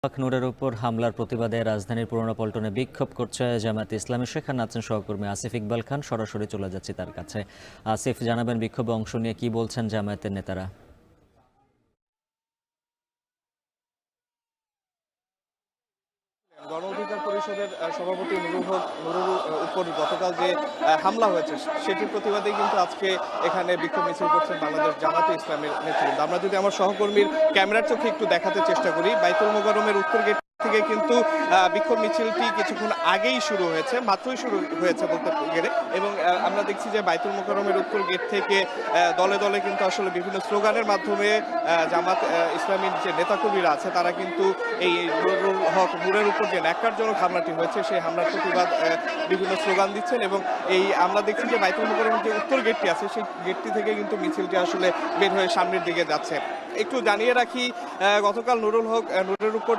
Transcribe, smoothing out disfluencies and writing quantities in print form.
নূরের উপর হামলার প্রতিবাদে রাজধানীর পুরোনো পল্টনে বিক্ষোভ করছে জামায়াতে ইসলামী। সেখানে আছেন সহকর্মী আসিফ ইকবাল খান। সরাসরি চলে যাচ্ছি তার কাছে। আসিফ, জানাবেন বিক্ষোভে অংশ নিয়ে কি বলছেন জামায়াতের নেতারা? গণ অধিকার পরিষদের সভাপতি নুরুল উপর গতকাল যে হামলা হয়েছে সেটির প্রতিবাদে কিন্তু আজকে এখানে বিক্ষোভ মিছিল করছেন বাংলাদেশ জামায়াতে ইসলামের নেতৃবৃন্দ। আমরা যদি আমার সহকর্মীর ক্যামেরার চোখে একটু দেখাতে চেষ্টা করি, বাইতুল মোকাররমের উত্তর গেট থেকে কিন্তু বিক্ষোভ মিছিলটি কিছুক্ষণ আগেই শুরু হয়েছে, মাত্রই শুরু হয়েছে বলতে গেলে। এবং আমরা দেখছি যে বাইতুল মোকাররমের উত্তর গেট থেকে দলে দলে কিন্তু আসলে বিভিন্ন স্লোগানের মাধ্যমে জামাত ইসলামীর যে নেতাকর্মীরা আছে তারা কিন্তু এই নুরুল হক নূরের উপর যে ন্যাক্কারজনক হামলাটি হয়েছে সেই হামলার প্রতিবাদ বিভিন্ন স্লোগান দিচ্ছেন। এবং এই আমরা দেখছি যে বাইতুল মোকাররমের যে উত্তর গেটটি আছে সেই গেটটি থেকে কিন্তু মিছিলটি আসলে বের হয়ে সামনের দিকে যাচ্ছে। একটু জানিয়ে রাখি, গতকাল নুরুল হক নূরের উপর